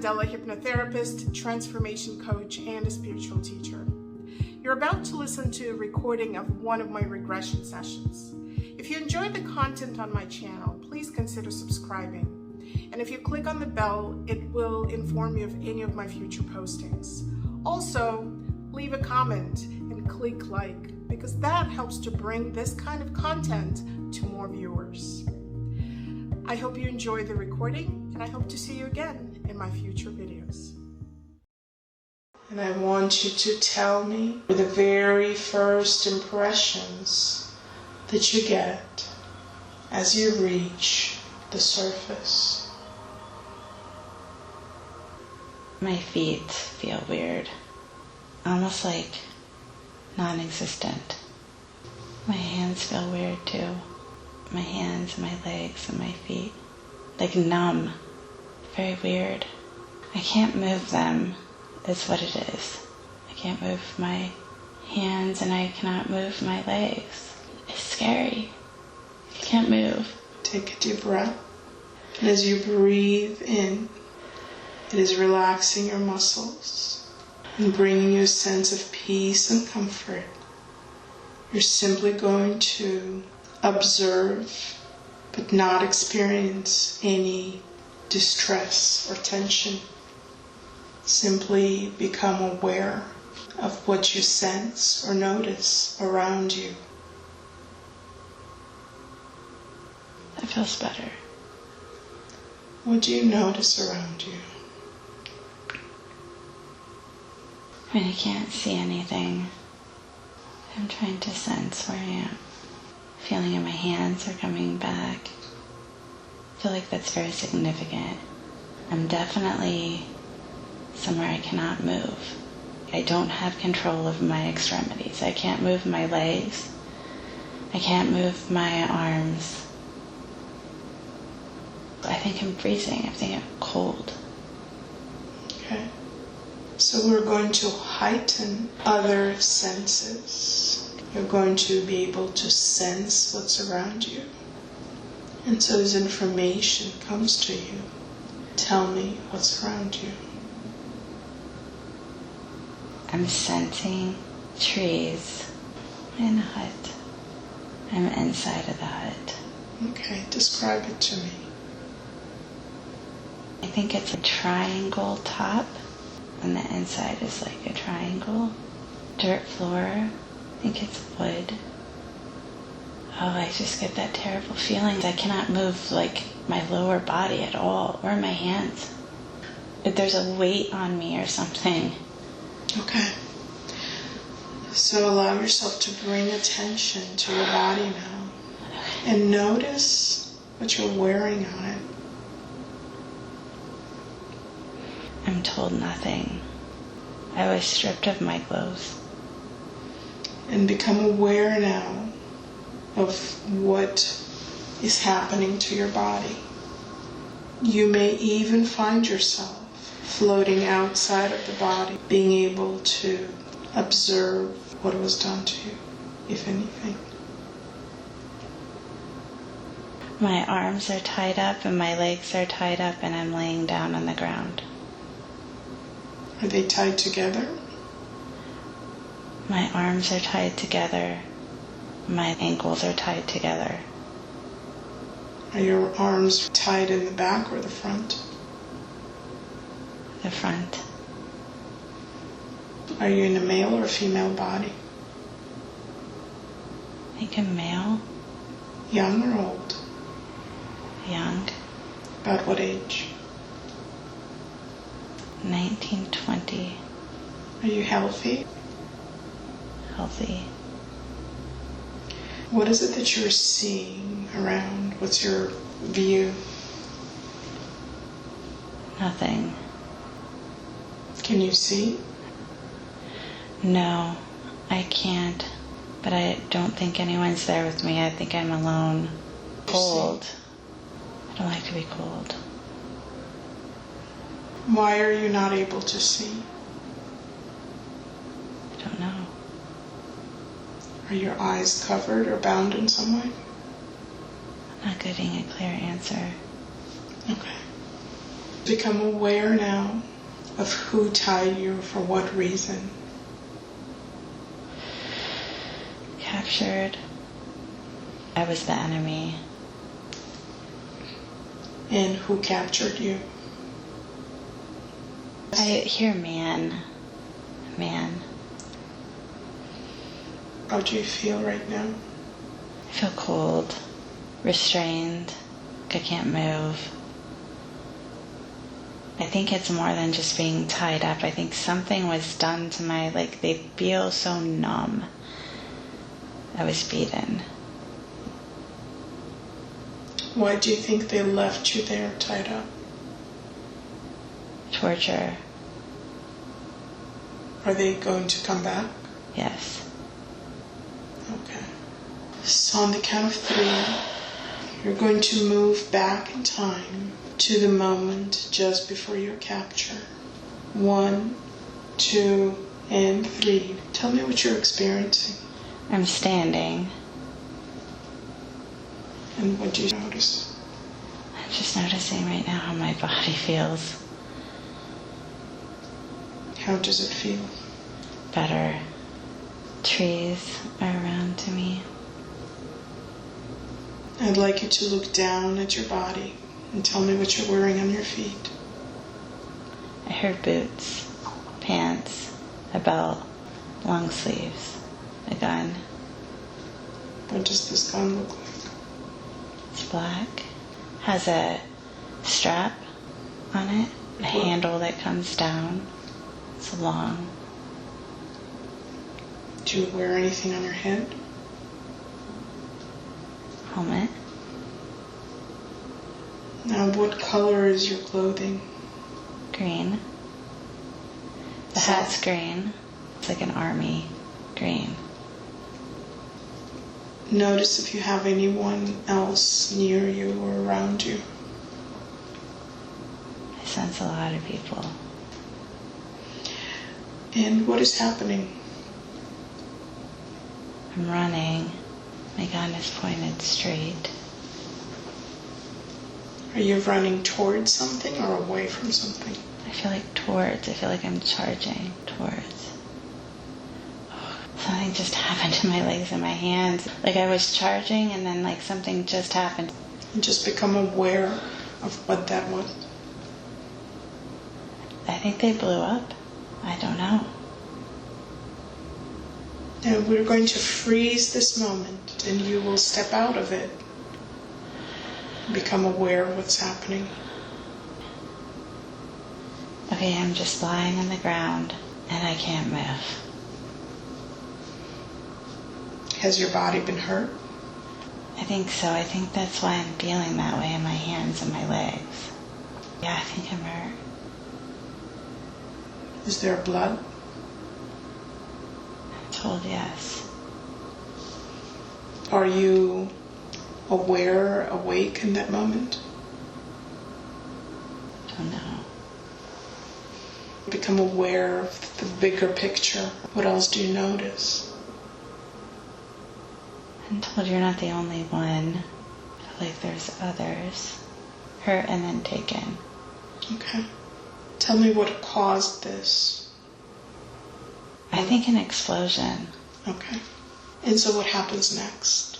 Candela, hypnotherapist, transformation coach, and a spiritual teacher. You're about to listen to a recording of one of my regression sessions. If you enjoyed the content on my channel, please consider subscribing. And if you click on the bell, it will inform you of any of my future postings. Also, leave a comment and click like, because that helps to bring this kind of content to more viewers. I hope you enjoy the recording, and I hope to see you again in my future videos. And I want you to tell me the very first impressions that you get as you reach the surface. My feet feel weird, almost like non-existent. My hands feel weird too. My hands, my legs, and my feet, like numb, very weird. I can't move them, is what it is. I can't move my hands and I cannot move my legs. It's scary. I can't move. Take a deep breath. And as you breathe in, it is relaxing your muscles and bringing you a sense of peace and comfort. You're simply going to observe, but not experience any distress or tension. Simply become aware of what you sense or notice around you. That feels better. What do you notice around you? I mean, I can't see anything. I'm trying to sense where I am. Feeling in my hands are coming back. I feel like that's very significant. I'm definitely somewhere I cannot move. I don't have control of my extremities. I can't move my legs. I can't move my arms. I think I'm freezing. I think I'm cold. Okay. So we're going to heighten other senses. You're going to be able to sense what's around you. And so as information comes to you, tell me what's around you. I'm sensing trees in a hut. I'm inside of the hut. Okay, describe it to me. I think it's a triangle top, and the inside is like a triangle. Dirt floor. I think it's wood. Oh, I just get that terrible feeling. I cannot move like my lower body at all, or my hands. There's a weight on me or something. Okay. So allow yourself to bring attention to your body now. And notice what you're wearing on it. I'm told nothing. I was stripped of my clothes. And become aware now of what is happening to your body. You may even find yourself floating outside of the body, being able to observe what was done to you, if anything. My arms are tied up and my legs are tied up and I'm laying down on the ground. Are they tied together? My arms are tied together. My ankles are tied together. Are your arms tied in the back or the front? The front. Are you in a male or a female body? I think a male. Young or old? Young. About what age? 19, 20. Are you healthy? Healthy. What is it that you're seeing around? What's your view? Nothing. Can you see? No, I can't. But I don't think anyone's there with me. I think I'm alone. Cold. I don't like to be cold. Why are you not able to see? I don't know. Are your eyes covered or bound in some way? I'm not getting a clear answer. Okay. Become aware now of who tied you, for what reason. Captured. I was the enemy. And who captured you? I hear man. Man. How do you feel right now? I feel cold, restrained, like I can't move. I think it's more than just being tied up. I think something was done to my, like, they feel so numb. I was beaten. Why do you think they left you there tied up? Torture. Are they going to come back? Yes. Okay. So on the count of 3, you're going to move back in time to the moment just before your capture. 1, 2, and 3. Tell me what you're experiencing. I'm standing. And what do you notice? I'm just noticing right now how my body feels. How does it feel? Better. Trees are around to me. I'd like you to look down at your body and tell me what you're wearing on your feet. I heard boots, pants, a belt, long sleeves, a gun. What does this gun look like? It's black. Has a strap on it, a handle that comes down. It's long. Do you wear anything on your head? Helmet. Now, what color is your clothing? Green. The hat's green. It's like an army green. Notice if you have anyone else near you or around you. I sense a lot of people. And what is happening? I'm running. My gun is pointed straight. Are you running towards something or away from something? I feel like towards. I feel like I'm charging towards. Something just happened to my legs and my hands. Like I was charging and then like something just happened. And just become aware of what that was. I think they blew up. I don't know. And we're going to freeze this moment and you will step out of it. Become aware of what's happening. Okay, I'm just lying on the ground and I can't move. Has your body been hurt? I think so. I think that's why I'm feeling that way in my hands and my legs. Yeah, I think I'm hurt. Is there blood? I'm told yes. Are you aware, awake in that moment? Don't know. Become aware of the bigger picture. What else do you notice? I'm told you're not the only one. I feel like there's others. Hurt and then taken. Okay. Tell me what caused this. I think an explosion. Okay. And so what happens next?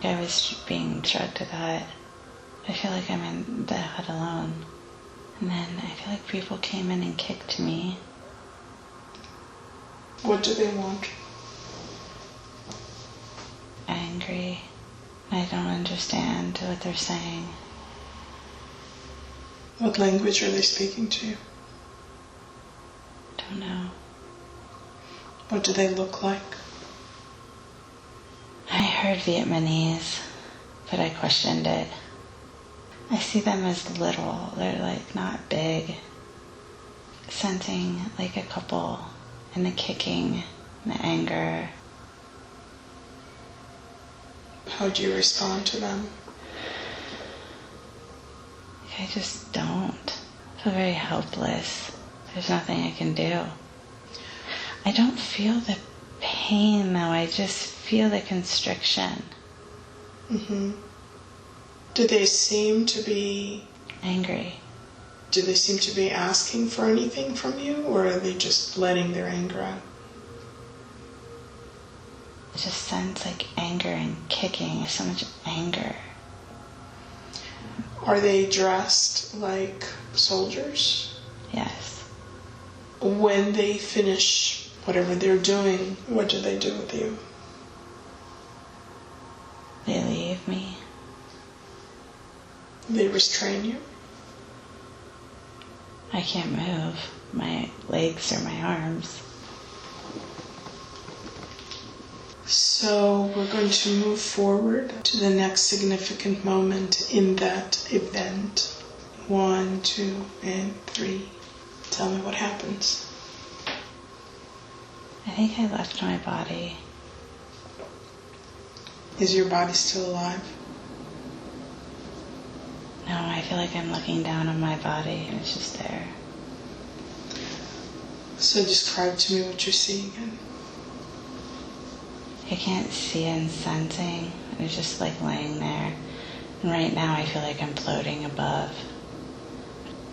I was being drugged to that. I feel like I'm in the hut alone. And then I feel like people came in and kicked me. What do they want? Angry. I don't understand what they're saying. What language are they speaking to you? Don't know. What do they look like? I heard Vietnamese, but I questioned it. I see them as little. They're like not big. Sensing like a couple, and the kicking, and the anger. How do you respond to them? I just don't. I feel very helpless. There's nothing I can do. I don't feel the pain though. I just feel the constriction. Mm-hmm. Do they seem to be angry. Do they seem to be asking for anything from you, or are they just letting their anger out? It just sounds like anger and kicking. So much anger. Are they dressed like soldiers? Yes. When they finish whatever they're doing, what do they do with you? They leave me. They restrain you? I can't move my legs or my arms. So we're going to move forward to the next significant moment in that event. 1, 2, and 3. Tell me what happens. I think I left my body. Is your body still alive? No, I feel like I'm looking down on my body and it's just there. So describe to me what you see again. I can't see and sensing. It's just like laying there. And right now I feel like I'm floating above.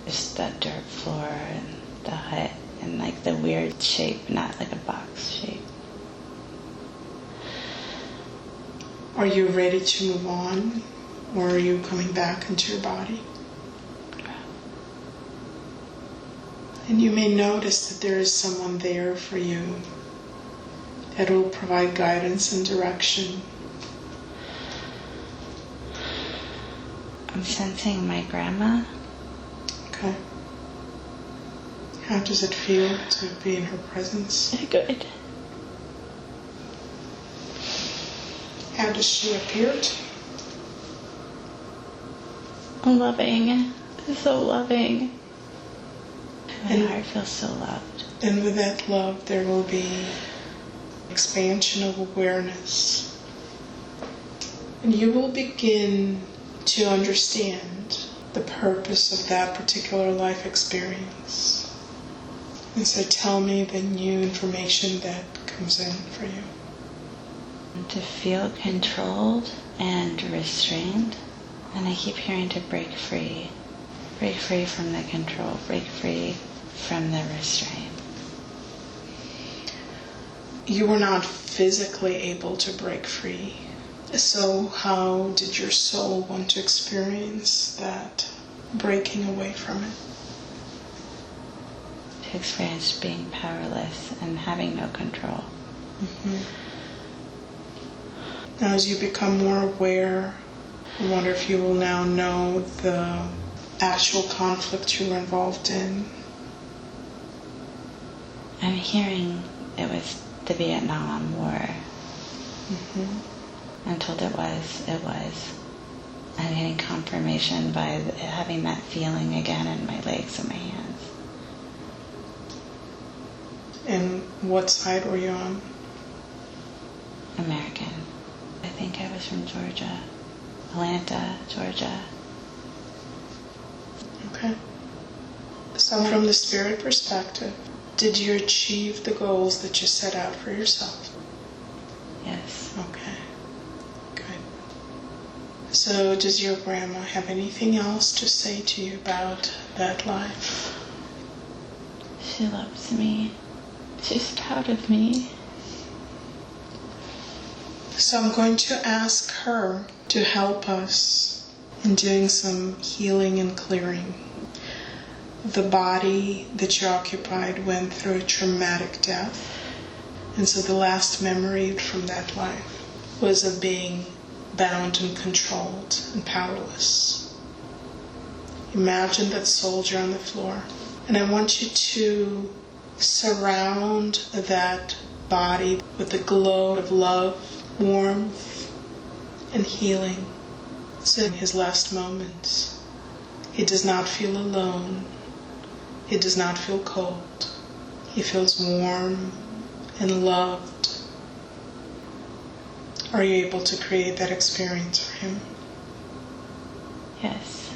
Just that dirt floor and the hut and like the weird shape, not like a box shape. Are you ready to move on, or are you coming back into your body? And you may notice that there is someone there for you that will provide guidance and direction. I'm sensing my grandma. Okay. How does it feel to be in her presence? Good. How does she appear to you? Loving. So loving. My And- heart feels so loved. And with that love, there will be expansion of awareness. And you will begin to understand the purpose of that particular life experience. And so tell me the new information that comes in for you. To feel controlled and restrained. And I keep hearing to break free. Break free from the control. Break free from the restraint. You were not physically able to break free. So how did your soul want to experience that breaking away from it? To experience being powerless and having no control. Mm-hmm. Now as you become more aware, I wonder if you will now know the actual conflict you were involved in. I'm hearing it was the Vietnam War. Mm-hmm. I'm told it was. I'm getting confirmation by having that feeling again in my legs and my hands. And what side were you on? American. I think I was from Georgia. Atlanta, Georgia. Okay. So from the spirit perspective, did you achieve the goals that you set out for yourself? Yes. Okay. Good. So does your grandma have anything else to say to you about that life? She loves me. She's proud of me. So I'm going to ask her to help us in doing some healing and clearing. The body that you occupied went through a traumatic death. And so the last memory from that life was of being bound and controlled and powerless. Imagine that soldier on the floor. And I want you to surround that body with the glow of love, warmth, and healing. So in his last moments, he does not feel alone. He does not feel cold. He feels warm and loved. Are you able to create that experience for him? Yes.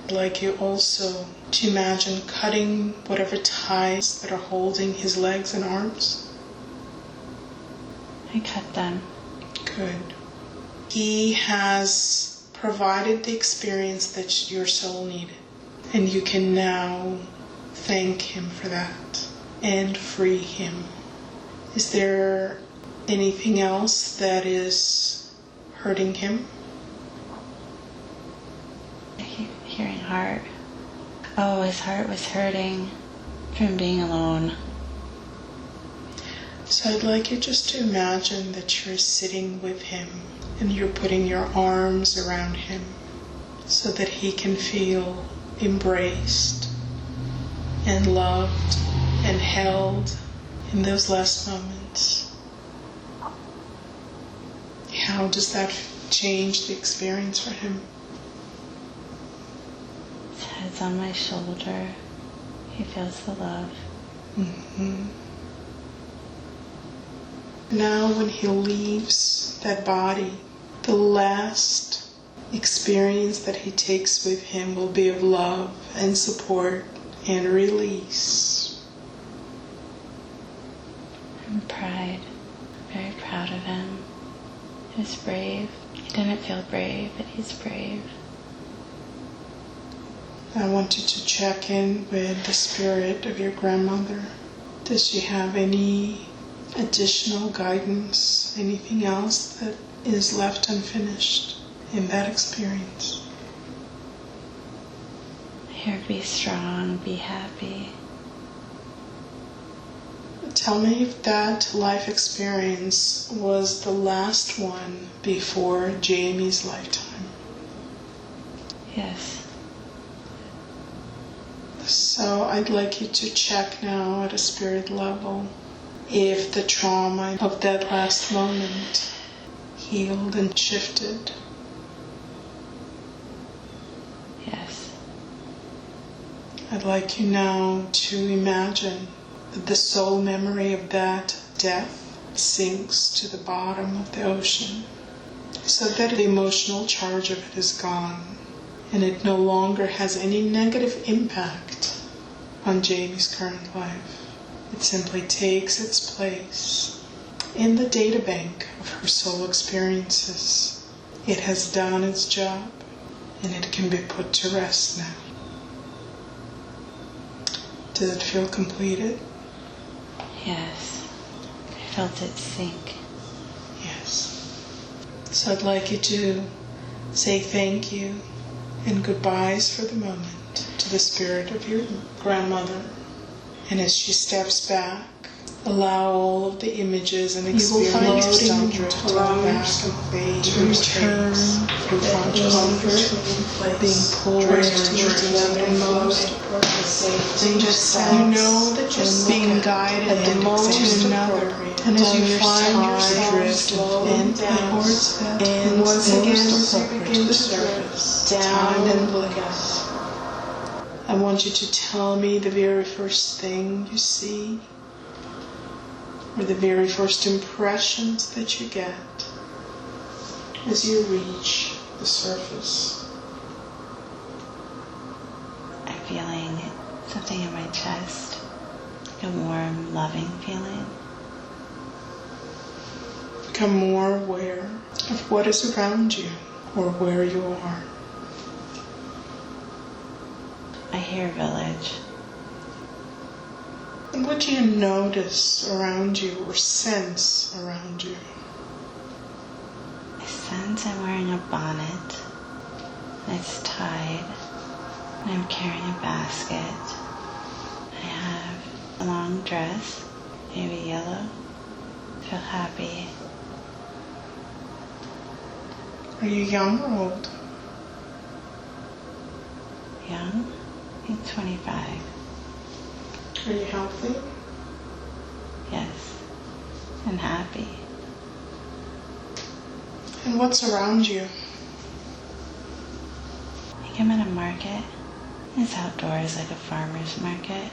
I'd like you also to imagine cutting whatever ties that are holding his legs and arms. I cut them. Good. He has provided the experience that your soul needed. And you can now thank him for that and free him. Is there anything else that is hurting him? I keep hearing heart. Oh, his heart was hurting from being alone. So I'd like you just to imagine that you're sitting with him and you're putting your arms around him so that he can feel embraced and loved and held in those last moments. How does that change the experience for him? His head's on my shoulder. He feels the love. Mm-hmm. Now when he leaves that body, the last experience that he takes with him will be of love and support and release. And pride. Very proud of him. He was brave. He didn't feel brave, but he's brave. I want you to check in with the spirit of your grandmother. Does she have any additional guidance, anything else that is left unfinished in that experience? Here, be strong, be happy. Tell me if that life experience was the last one before Jamie's lifetime. Yes. So I'd like you to check now at a spirit level if the trauma of that last moment healed and shifted. Yes. I'd like you now to imagine that the soul memory of that death sinks to the bottom of the ocean so that the emotional charge of it is gone and it no longer has any negative impact on Jamie's current life. It simply takes its place in the databank of her soul experiences. It has done its job and it can be put to rest now. Does it feel completed? Yes. I felt it sink. Yes. So I'd like you to say thank you and goodbyes for the moment to the spirit of your grandmother. And as she steps back, allow all of the images and experiences to drift back to return from consciousness, being pulled into the most you know that you're being guided at the most to another. And as you find yourself drifting towards that, and once again as you begin to drift down and look at, I want you to tell me the very first thing you see, or the very first impressions that you get as you reach the surface. I'm feeling something in my chest, like a warm, loving feeling. Become more aware of what is around you or where you are. I hear village. And what do you notice around you or sense around you? I sense I'm wearing a bonnet. And it's tied. And I'm carrying a basket. I have a long dress, maybe yellow. I feel happy. Are you young or old? Young? I think 25. Are you healthy? Yes. And happy. And what's around you? I think I'm at a market. It's outdoors, like a farmer's market.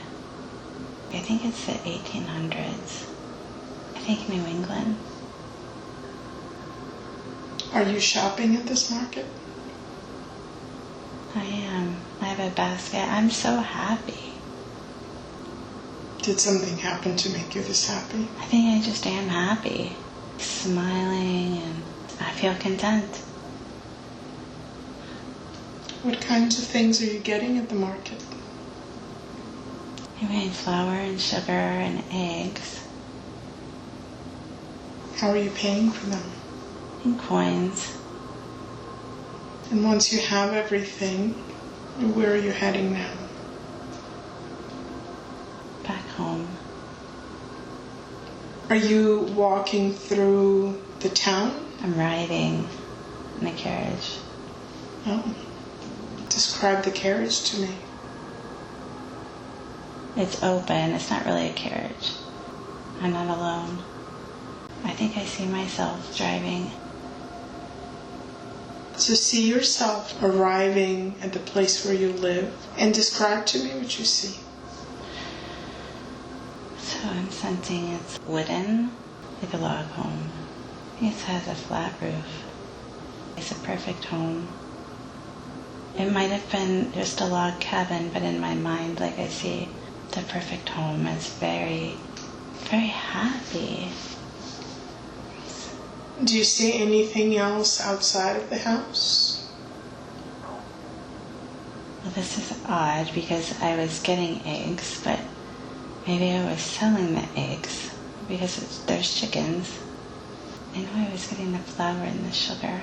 I think it's the 1800s. I think New England. Are you shopping at this market? I am. I have a basket. I'm so happy. Did something happen to make you this happy? I think I just am happy. Smiling and I feel content. What kinds of things are you getting at the market? I'm getting flour and sugar and eggs. How are you paying for them? And coins. And once you have everything, where are you heading now? Back home. Are you walking through the town? I'm riding in a carriage. Oh. Describe the carriage to me. It's open. It's not really a carriage. I'm not alone. I think I see myself driving. So see yourself arriving at the place where you live and describe to me what you see. So I'm sensing it's wooden, like a log home. It has a flat roof. It's a perfect home. It might have been just a log cabin, but in my mind, like I see the perfect home. It's very, very happy. Do you see anything else outside of the house? Well, this is odd because I was getting eggs, but maybe I was selling the eggs because there's chickens. I know I was getting the flour and the sugar.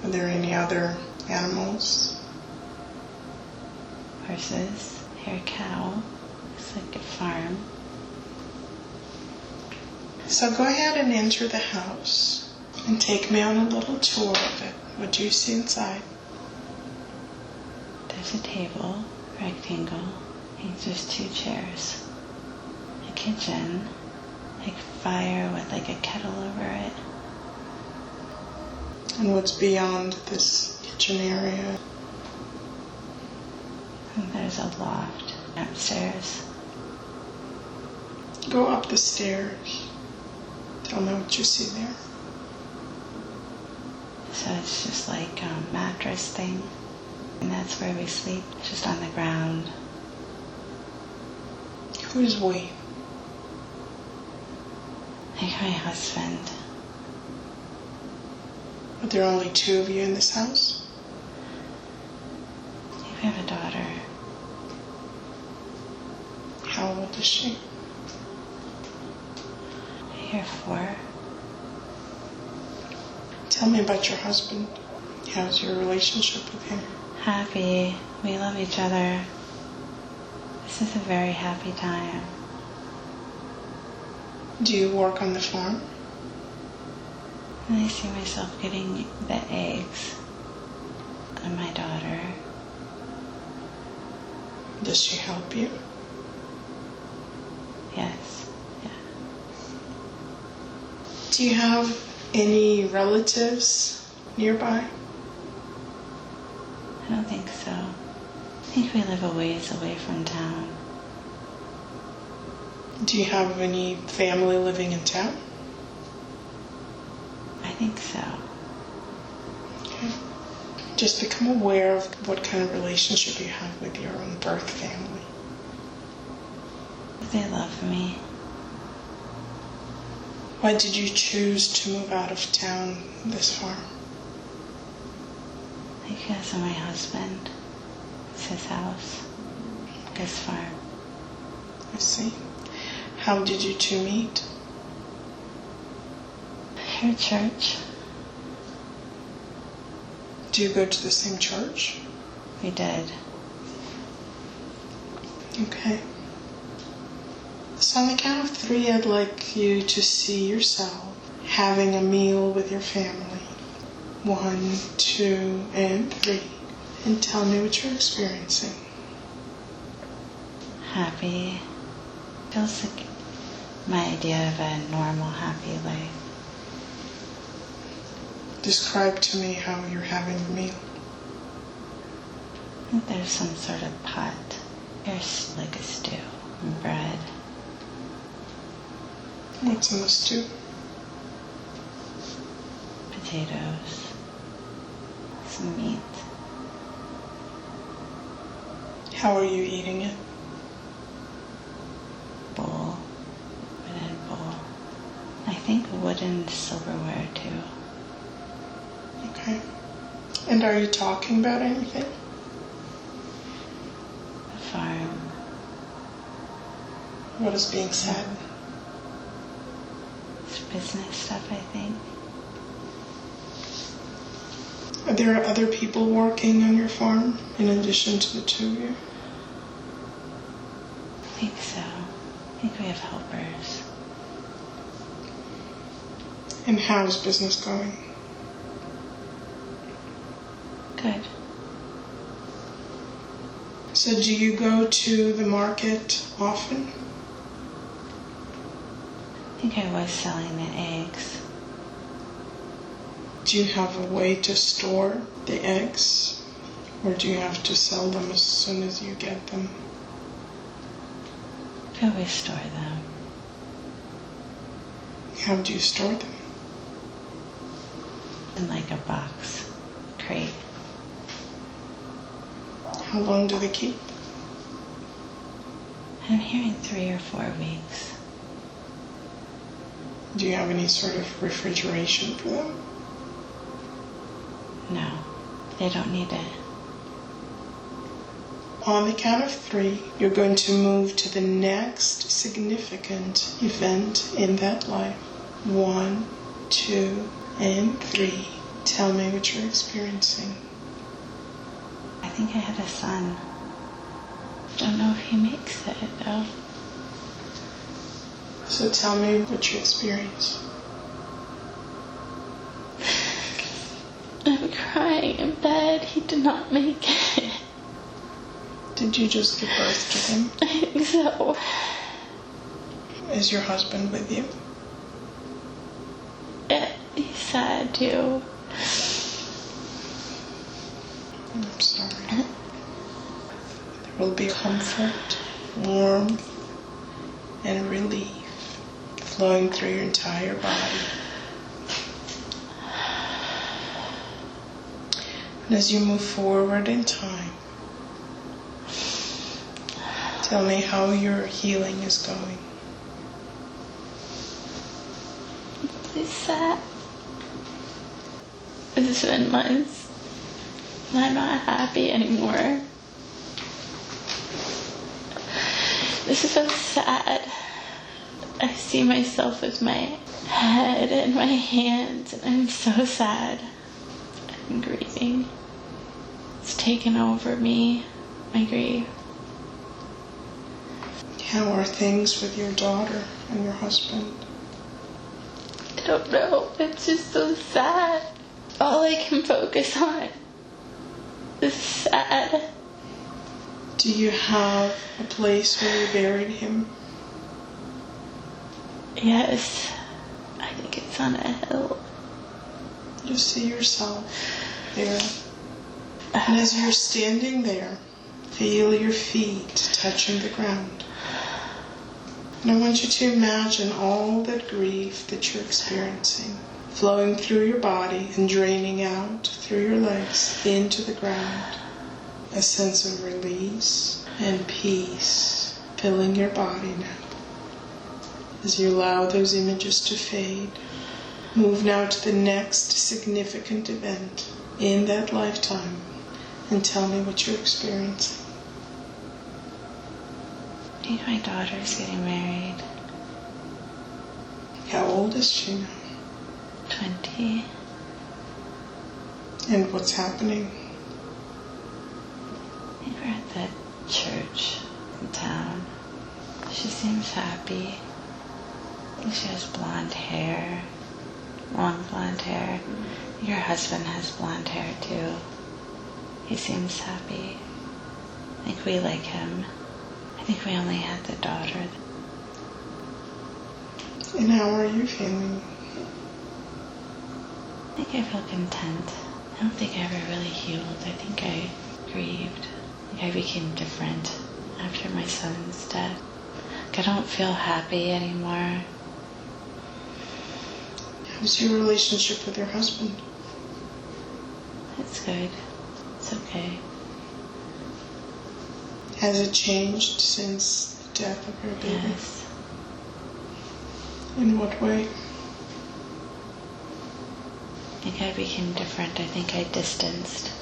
Are there any other animals? Horses, a cow. It's like a farm. So go ahead and enter the house and take me on a little tour of it. What do you see inside? There's a table, rectangle. I think there's 2 chairs. A kitchen, like fire with like a kettle over it. And what's beyond this kitchen area? And there's a loft upstairs. Go up the stairs. Tell me what you see there. So it's just like a mattress thing. And that's where we sleep, just on the ground. Who's we? Like my husband. Are there only 2 of you in this house? We have a daughter. How old is she? You're 4. Tell me about your husband. How's your relationship with him? Happy. We love each other. This is a very happy time. Do you work on the farm? And I see myself getting the eggs of my daughter. Does she help you? Yes. Yeah. Do you have any relatives nearby? I don't think so. I think we live a ways away from town. Do you have any family living in town? I think so. Okay. Just become aware of what kind of relationship you have with your own birth family. They love me. Why did you choose to move out of town this far? Because of my husband. It's his house. His farm. I see. How did you 2 meet? Her church. Do you go to the same church? We did. Okay. So on the count of 3, I'd like you to see yourself having a meal with your family. 1, 2, and 3. And tell me what you're experiencing. Happy. Feels like my idea of a normal, happy life. Describe to me how you're having the meal. I think there's some sort of pot. There's like a stew and bread. What's in the stew? Potatoes. Some meat. How are you eating it? Bowl. Wooden bowl. I think wood wooden silverware too. Okay. And are you talking about anything? The farm. What is being said? It's business stuff, I think. Are there other people working on your farm in addition to the two of you? I think so. I think we have helpers. And how's business going? Good. So do you go to the market often? I think I was selling the eggs. Do you have a way to store the eggs? Or do you have to sell them as soon as you get them? I always store them. How do you store them? In like a box, crate. How long do they keep? I'm hearing 3 or 4 weeks. Do you have any sort of refrigeration for them? No, they don't need it. On the count of 3, you're going to move to the next significant event in that life. 1, 2, and 3. Tell me what you're experiencing. I think I had a son. Don't know if he makes it though. So tell me what you experience. I'm crying in bed. He did not make it. Did you just give birth to him? I think so. Is your husband with you? Yeah, he's sad too. I'm sorry. There will be comfort, warmth, and relief flowing through your entire body. And as you move forward in time, tell me how your healing is going. He's sad. It's been months. I'm not happy anymore. This is so sad. I see myself with my head and my hands, and I'm so sad. I'm grieving. It's taken over me, my grief. How are things with your daughter and your husband? I don't know. It's just so sad. All I can focus on is sad. Do you have a place where you buried him? Yes. I think it's on a hill. You see yourself there. And as you're standing there, feel your feet touching the ground. And I want you to imagine all that grief that you're experiencing flowing through your body and draining out through your legs into the ground. A sense of release and peace filling your body now. As you allow those images to fade, move now to the next significant event in that lifetime and tell me what you're experiencing. I think my daughter's getting married. How old is she now? 20. And what's happening? I think we're at the church in town. She seems happy. I think she has blonde hair. Long blonde hair. Your husband has blonde hair too. He seems happy. I think we like him. I think we only had the daughter. And how are you feeling? I think I feel content. I don't think I ever really healed. I think I grieved. I think I became different after my son's death. Like I don't feel happy anymore. How's your relationship with your husband? It's good. It's okay. Has it changed since the death of your baby? Yes. In what way? think I became different. I think I distanced.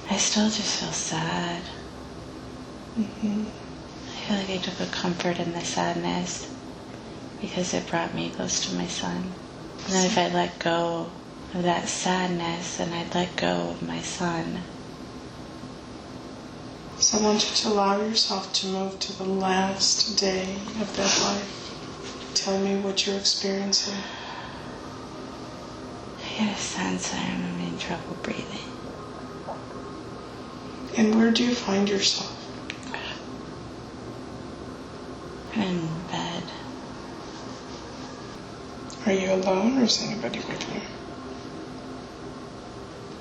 I still just feel sad. I feel like I took a comfort in the sadness because it brought me close to my son. And then if I let go of that sadness, then I'd let go of my son. So I want you to allow yourself to move to the last day of that life. Tell me what you're experiencing. I get a sense that I'm having trouble breathing. And where do you find yourself? I'm in bed. Are you alone or is anybody with you?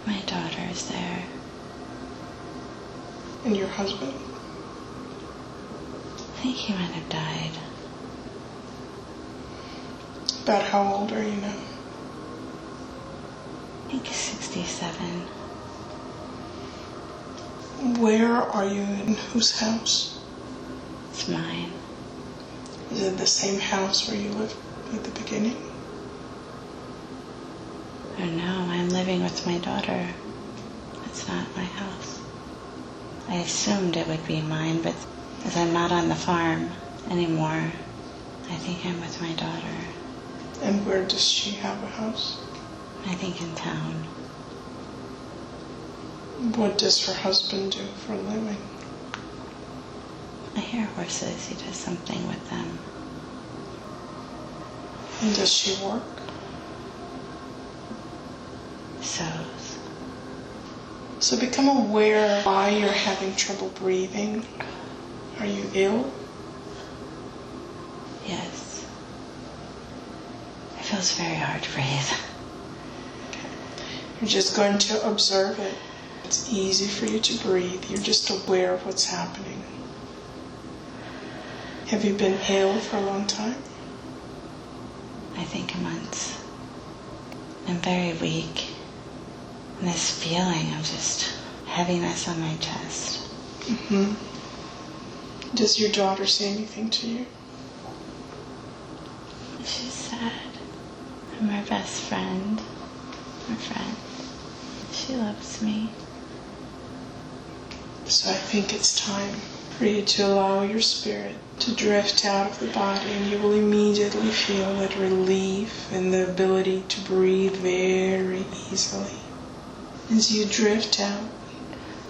My daughter is there. And your husband? I think he might have died. About how old are you now? I think he's 67. Where are you, in whose house? It's mine. Is it the same house where you lived at the beginning? Oh no, I'm living with my daughter. It's not my house. I assumed it would be mine, but as I'm not on the farm anymore, I think I'm with my daughter. And where does she have a house? I think in town. What does her husband do for a living? I hear horses. He does something with them. And does she work? Sews. So become aware why you're having trouble breathing. Are you ill? Yes. It feels very hard to breathe. You're just going to observe it. It's easy for you to breathe. You're just aware of what's happening. Have you been ill for a long time? I think months. I'm very weak. And this feeling of just heaviness on my chest. Does your daughter say anything to you? She's sad. I'm her best friend. Her friend. She loves me. So I think it's time for you to allow your spirit to drift out of the body, and you will immediately feel that relief and the ability to breathe very easily. As you drift out,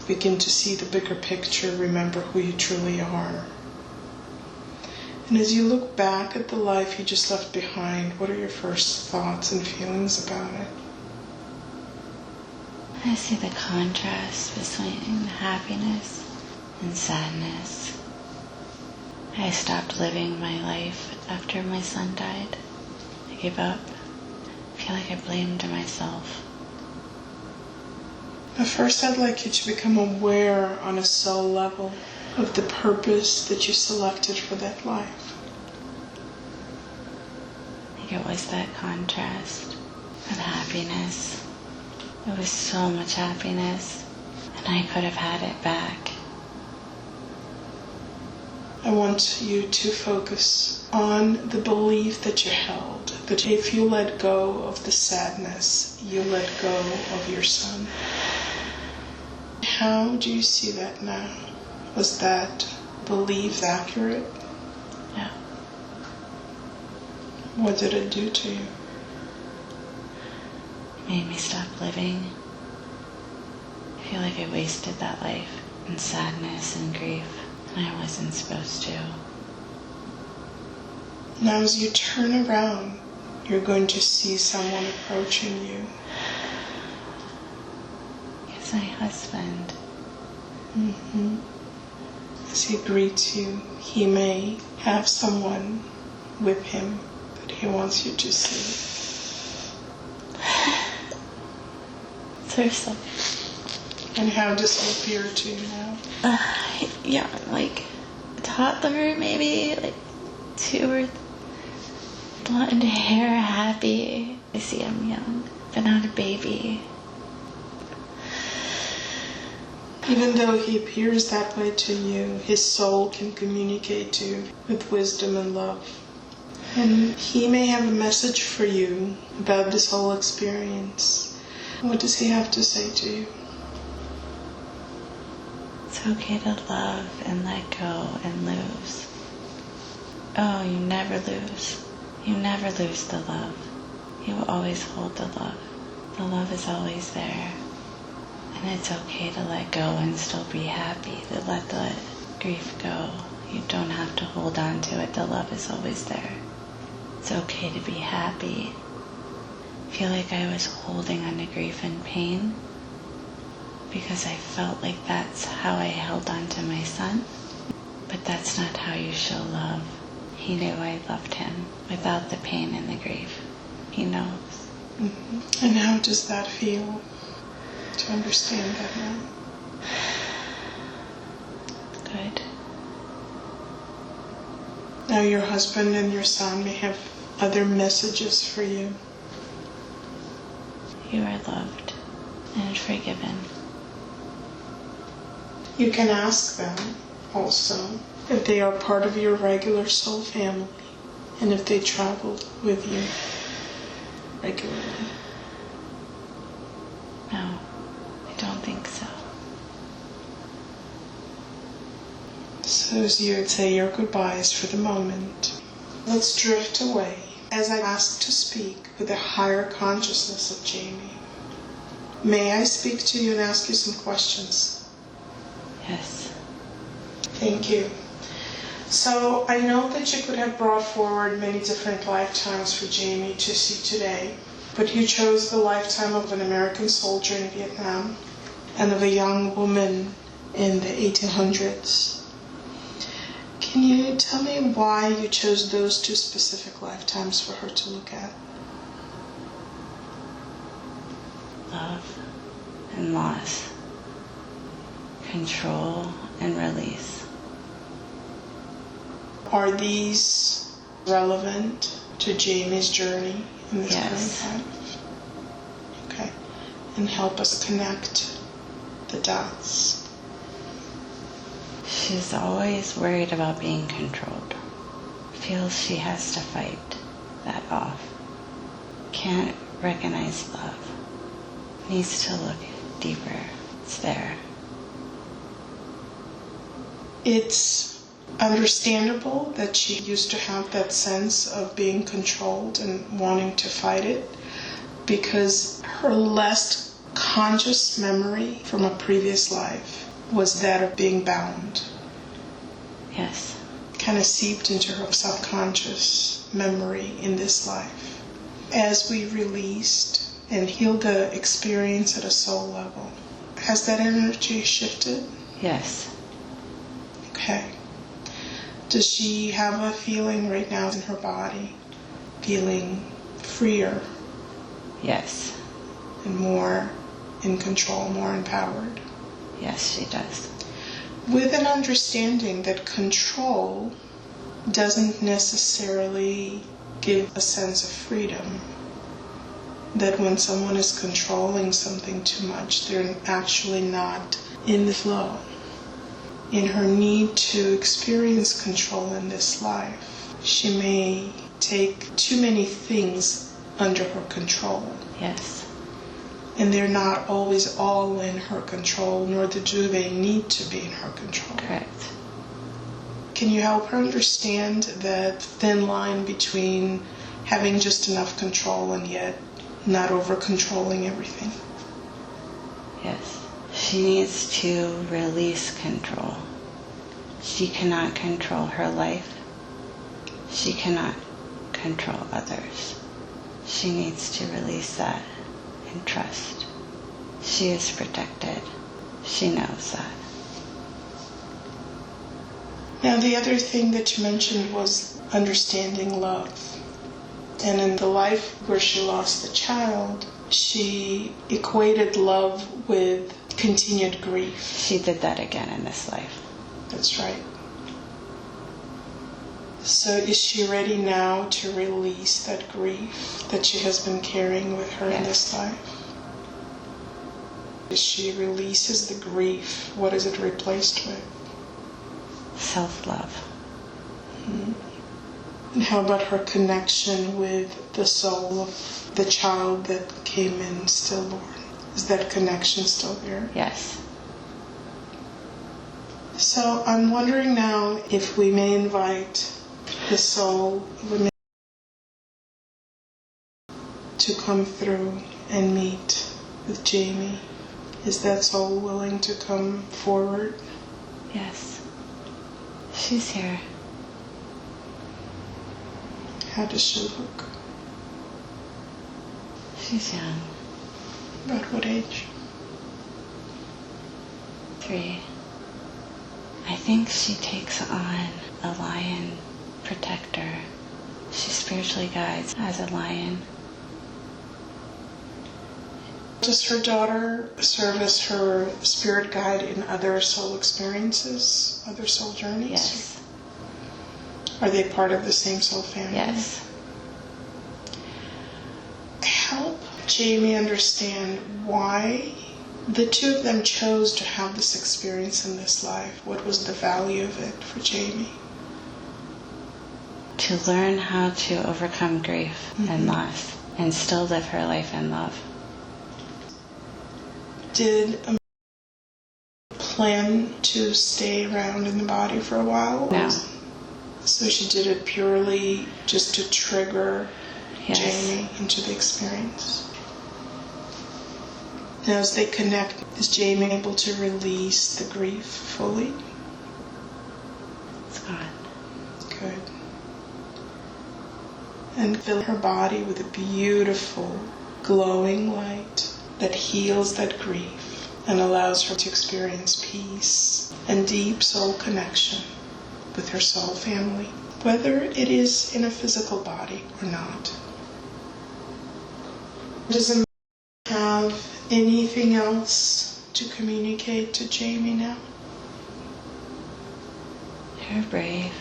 begin to see the bigger picture, remember who you truly are. And as you look back at the life you just left behind, what are your first thoughts and feelings about it? I see the contrast between happiness and sadness. I stopped living my life after my son died. I gave up. I feel like I blamed myself. But first I'd like you to become aware on a soul level of the purpose that you selected for that life. I think it was that contrast of happiness. It was so much happiness, and I could have had it back. I want you to focus on the belief that you held, that if you let go of the sadness, you let go of your son. How do you see that now? Was that belief accurate? Yeah. What did it do to you? It made me stop living. I feel like I wasted that life in sadness and grief, and I wasn't supposed to. Now as you turn around, you're going to see someone approaching you. It's my husband. As he greets you, he may have someone with him that he wants you to see. It's her son. And how does he appear to you now? Yeah, like a toddler maybe, like 2 or blonde hair, happy. I see him young, but not a baby. Even though he appears that way to you, his soul can communicate to you with wisdom and love. And he may have a message for you about this whole experience. What does he have to say to you? It's okay to love and let go and lose. Oh, you never lose. You never lose the love. You will always hold the love. The love is always there. And it's okay to let go and still be happy, to let the grief go. You don't have to hold on to it. The love is always there. It's okay to be happy. I feel like I was holding on to grief and pain because I felt like that's how I held on to my son. But that's not how you show love. He knew I loved him without the pain and the grief. He knows. Mm-hmm. And how does that feel to understand that now? Good. Now your husband and your son may have other messages for you. You are loved and forgiven. You can ask them also if they are part of your regular soul family and if they traveled with you regularly. No, I don't think so. So as you would say your goodbyes for the moment, let's drift away as I ask to speak with the higher consciousness of Jamie. May I speak to you and ask you some questions? Yes. Thank you. So I know that you could have brought forward many different lifetimes for Jamie to see today, but you chose the lifetime of an American soldier in Vietnam and of a young woman in the 1800s. Can you tell me why you chose those two specific lifetimes for her to look at? Love and loss. Control and release. Are these relevant to Jamie's journey in this current life? Okay. And help us connect the dots. She's always worried about being controlled. Feels she has to fight that off. Can't recognize love. Needs to look deeper. It's there. It's understandable that she used to have that sense of being controlled and wanting to fight it because her last conscious memory from a previous life was that of being bound. Yes. Kind of seeped into her subconscious memory in this life. As we released and healed the experience at a soul level, has that energy shifted? Yes. Okay. Does she have a feeling right now in her body, feeling freer? Yes. And more in control, more empowered? Yes, she does. With an understanding that control doesn't necessarily give a sense of freedom. That when someone is controlling something too much, they're actually not in the flow. In her need to experience control in this life, she may take too many things under her control. Yes. And they're not always all in her control, nor do they need to be in her control. Correct. Can you help her understand that thin line between having just enough control and yet not over-controlling everything? Yes. She needs to release control. She cannot control her life. She cannot control others. She needs to release that and trust. She is protected. She knows that. Now, the other thing that you mentioned was understanding love. And in the life where she lost the child, she equated love with continued grief. She did that again in this life. That's right. So is she ready now to release that grief that she has been carrying with her in this life? As she releases the grief, what is it replaced with? Self-love. Mm-hmm. And how about her connection with the soul of the child that came in stillborn? Is that connection still there? Yes. So I'm wondering now if we may invite the soul to come through and meet with Jamie. Is that soul willing to come forward? Yes. She's here. How does she look? She's young. About what age? 3. I think she takes on a lion protector. She spiritually guides as a lion. Does her daughter serve as her spirit guide in other soul experiences, other soul journeys? Yes. Are they part of the same soul family? Yes. Help Jamie understand why the two of them chose to have this experience in this life. What was the value of it for Jamie? To learn how to overcome grief and loss and still live her life in love. Did a plan to stay around in the body for a while? No. So she did it purely just to trigger Yes. Jamie into the experience. Now as they connect, is Jamie able to release the grief fully? It's gone. Good. And fill her body with a beautiful, glowing light that heals that grief and allows her to experience peace and deep soul connection with her soul family, whether it is in a physical body or not. Does it have anything else to communicate to Jamie now? You're brave,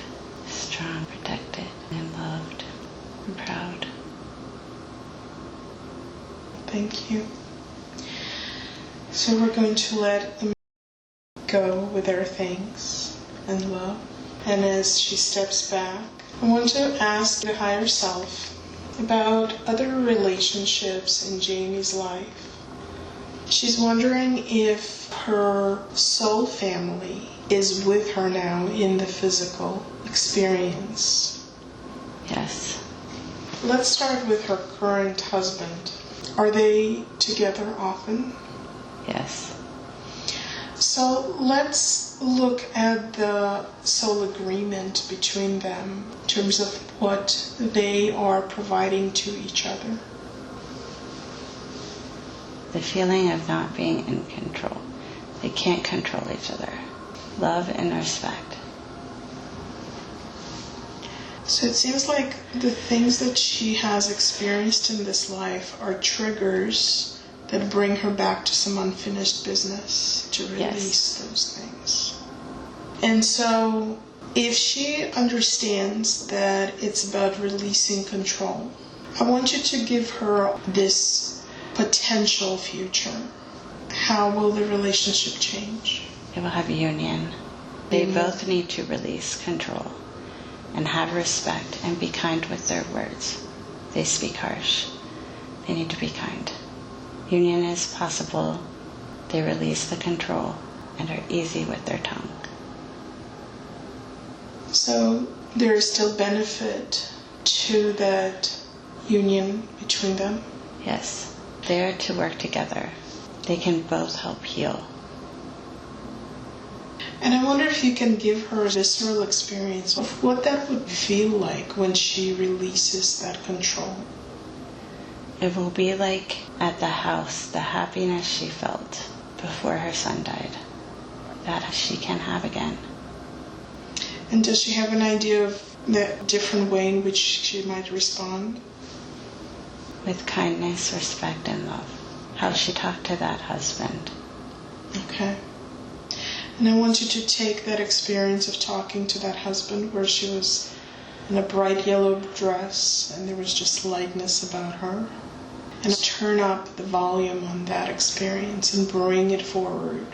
strong, protected, and loved, and proud. Thank you. So we're going to let them go with their thanks and love. And as she steps back, I want to ask the higher self about other relationships in Jamie's life. She's wondering if her soul family is with her now in the physical experience. Yes. Let's start with her current husband. Are they together often? Yes. So let's look at the soul agreement between them in terms of what they are providing to each other. The feeling of not being in control. They can't control each other. Love and respect. So it seems like the things that she has experienced in this life are triggers that bring her back to some unfinished business to release those things. And so if she understands that it's about releasing control, I want you to give her this potential future. How will the relationship change? They will have a union. They both need to release control and have respect and be kind with their words. They speak harsh. They need to be kind. Union is possible. They release the control and are easy with their tongue. So there is still benefit to that union between them? Yes. They are to work together. They can both help heal. And I wonder if you can give her a visceral experience of what that would feel like when she releases that control. It will be like at the house, the happiness she felt before her son died. That she can have again. And does she have an idea of the different way in which she might respond? With kindness, respect, and love. How she talked to that husband. Okay. And I want you to take that experience of talking to that husband where she was in a bright yellow dress and there was just lightness about her, and turn up the volume on that experience and bring it forward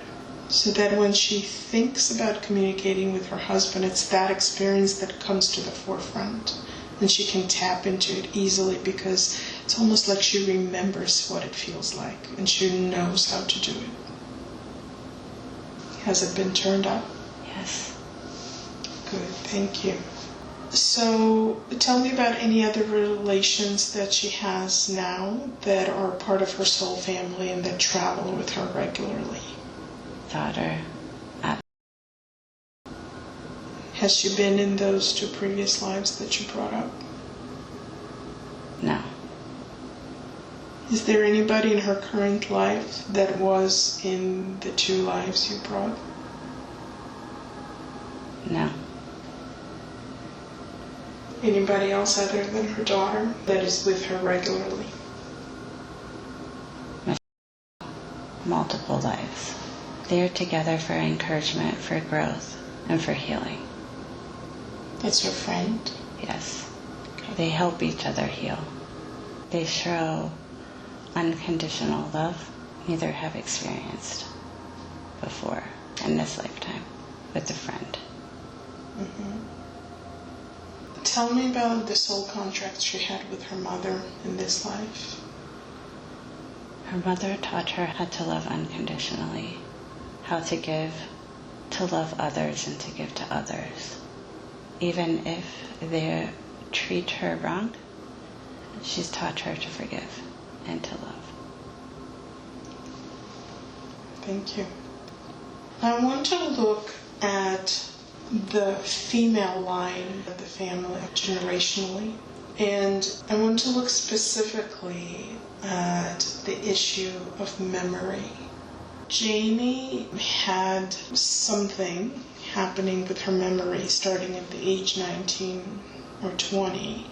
so that when she thinks about communicating with her husband, it's that experience that comes to the forefront And she can tap into it easily because it's almost like she remembers what it feels like and she knows how to do it. Has it been turned up? Yes. Good, thank you. So tell me about any other relations that she has now that are part of her soul family and that travel with her regularly. Daughter. Has she been in those 2 previous lives that you brought up? No. Is there anybody in her current life that was in the 2 lives you brought? No. Anybody else other than her daughter that is with her regularly? Multiple lives. They are together for encouragement, for growth, and for healing. That's her friend? Yes. They help each other heal. They show unconditional love neither have experienced before in this lifetime with a friend. Mm-hmm. Tell me about the soul contract she had with her mother in this life. Her mother taught her how to love unconditionally, how to give, to love others and to give to others. Even if they treat her wrong, she's taught her to forgive and to love. Thank you. I want to look at the female line of the family generationally, and I want to look specifically at the issue of memory. Jamie had something happening with her memory starting at the age 19 or 20.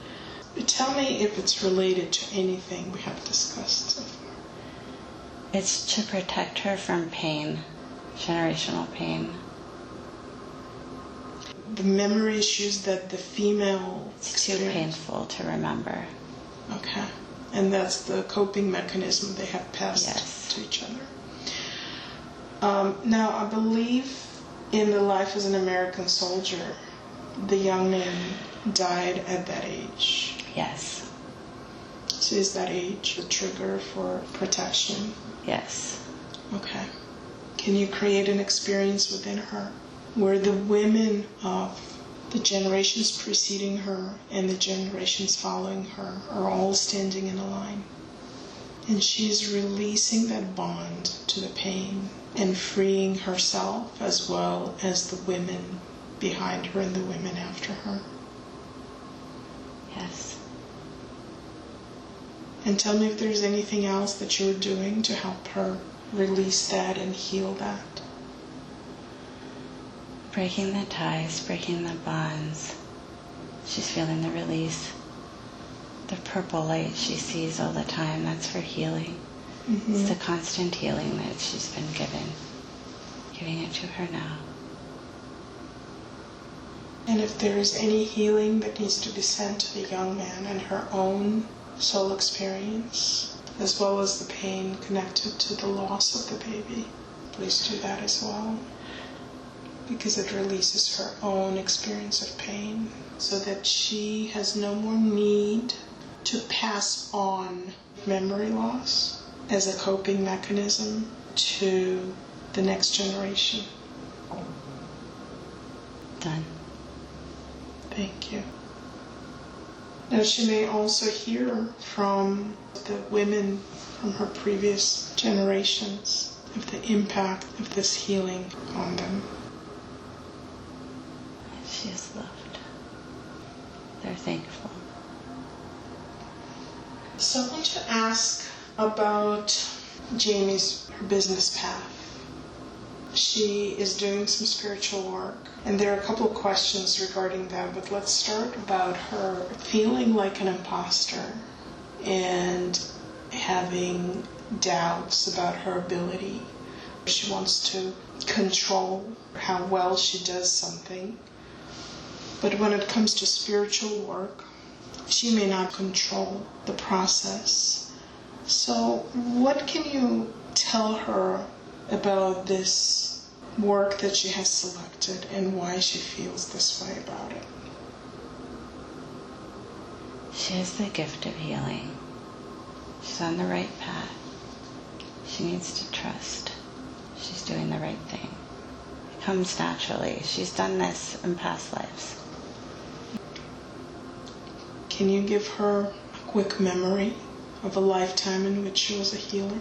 Tell me if it's related to anything we have discussed so far. It's to protect her from pain, generational pain. The memory issues that the female It's too painful to remember. Okay. And that's the coping mechanism they have passed Yes. to each other. Now, I believe in the life as an American soldier, the young man died at that age. Yes. So is that age a trigger for protection? Yes. Okay. Can you create an experience within her where the women of the generations preceding her and the generations following her are all standing in a line? And she's releasing that bond to the pain and freeing herself as well as the women behind her and the women after her. Yes. And tell me if there's anything else that you're doing to help her release that and heal that. Breaking the ties, breaking the bonds. She's feeling the release. The purple light she sees all the time, that's for healing. Mm-hmm. It's the constant healing that she's been given. Giving it to her now. And if there is any healing that needs to be sent to the young man and her own soul experience, as well as the pain connected to the loss of the baby, please do that as well. Because it releases her own experience of pain so that she has no more need to pass on memory loss as a coping mechanism to the next generation. Done. Thank you. Now she may also hear from the women from her previous generations of the impact of this healing on them. She is loved. They're thankful. So I want to ask about Jamie's business path. She is doing some spiritual work, and there are a couple of questions regarding that, but let's start about her feeling like an imposter and having doubts about her ability. She wants to control how well she does something, but when it comes to spiritual work, she may not control the process. So what can you tell her about this work that she has selected and why she feels this way about it? She has the gift of healing. She's on the right path. She needs to trust. She's doing the right thing. It comes naturally. She's done this in past lives. Can you give her a quick memory of a lifetime in which she was a healer?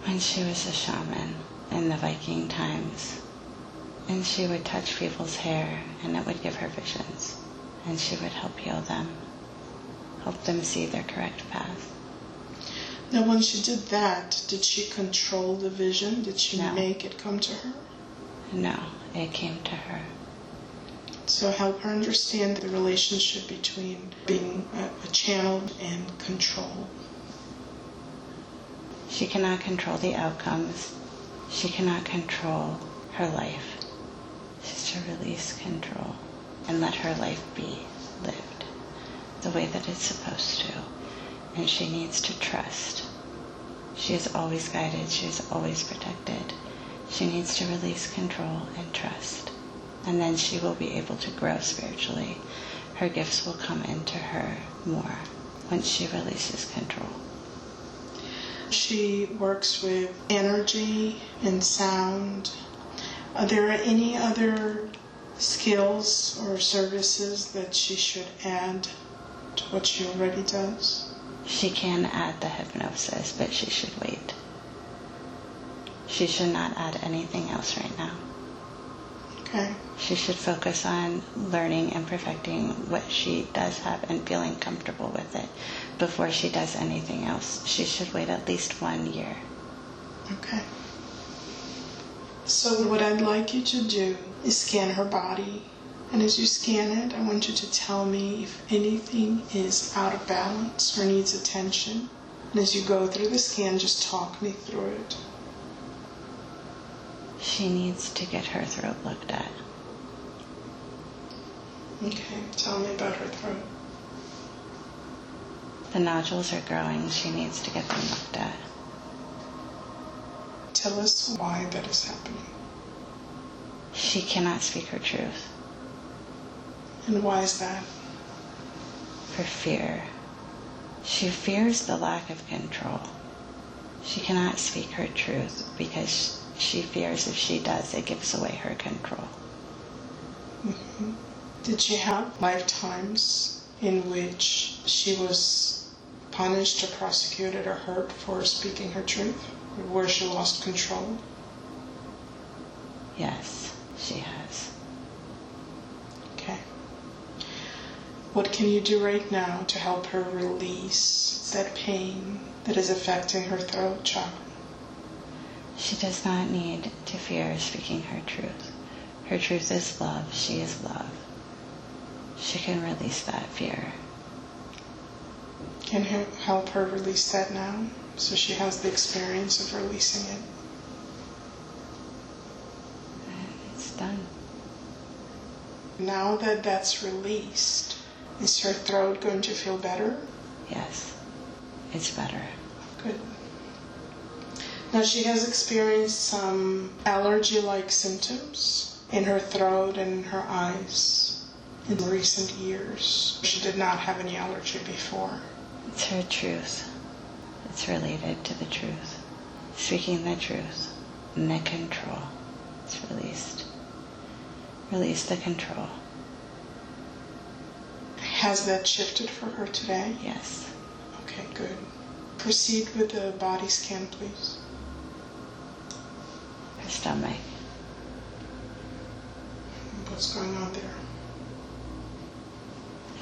When she was a shaman in the Viking times, and she would touch people's hair and it would give her visions, and she would help heal them, help them see their correct path. Now when she did that, did she control the vision? Did she No. make it come to her? No, it came to her. So help her understand the relationship between being a channel and control. She cannot control the outcomes. She cannot control her life. She's to release control and let her life be lived the way that it's supposed to. And she needs to trust. She is always guided. She is always protected. She needs to release control and trust. And then she will be able to grow spiritually. Her gifts will come into her more once she releases control. She works with energy and sound. Are there any other skills or services that she should add to what she already does? She can add the hypnosis, but she should wait. She should not add anything else right now. Okay. She should focus on learning and perfecting what she does have and feeling comfortable with it before she does anything else. She should wait at least 1 year. Okay. So what I'd like you to do is scan her body. And as you scan it, I want you to tell me if anything is out of balance or needs attention. And as you go through the scan, just talk me through it. She needs to get her throat looked at. Okay, tell me about her throat. The nodules are growing. She needs to get them looked at. Tell us why that is happening. She cannot speak her truth And why is that? for fear. She fears the lack of control. She cannot speak her truth because she fears if she does, it gives away her control. Mm-hmm. Did she have lifetimes in which she was punished or prosecuted or hurt for speaking her truth? Where she lost control? Yes, she has. Okay. What can you do right now to help her release that pain that is affecting her throat chakra? She does not need to fear speaking her truth. Her truth is love. She is love. She can release that fear. Can you help her release that now so she has the experience of releasing it? It's done. Now that that's released, is her throat going to feel better? Yes, it's better. Good. Now she has experienced some allergy-like symptoms in her throat and her eyes in recent years. She did not have any allergy before. It's her truth. It's related to the truth. Speaking the truth and the control. It's released. Release the control. Has that shifted for her today? Yes. Okay, good. Proceed with the body scan, please. Her stomach. What's going on there?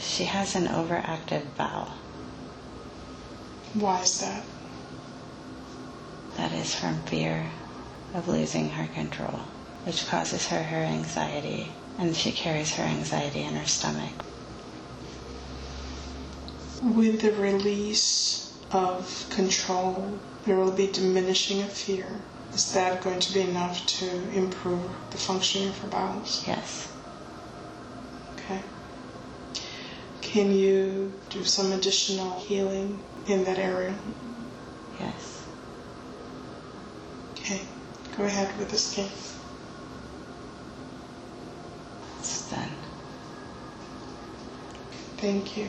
She has an overactive bowel. Why is that? That is from fear of losing her control, which causes her anxiety, and she carries her anxiety in her stomach. With the release of control, there will be diminishing of fear. Is that going to be enough to improve the functioning of her bowels? Yes. Okay. Can you do some additional healing in that area? Yes. Okay. Go ahead with the scan. It's done. Thank you.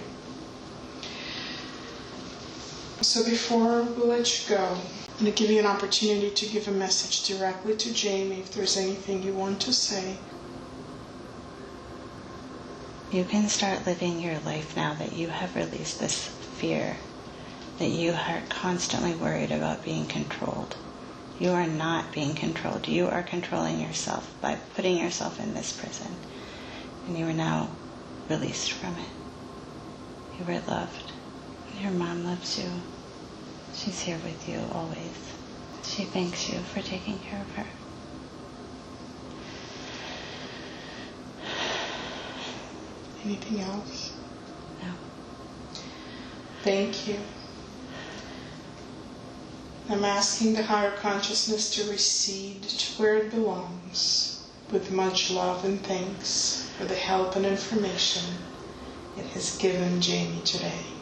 So before we let you go, I'm going to give you an opportunity to give a message directly to Jamie if there's anything you want to say. You can start living your life now that you have released this fear, that you are constantly worried about being controlled. You are not being controlled. You are controlling yourself by putting yourself in this prison. And you are now released from it. You are loved. Your mom loves you. She's here with you always. She thanks you for taking care of her. Anything else? No. Thank you. I'm asking the higher consciousness to recede to where it belongs, with much love and thanks for the help and information it has given Jamie today.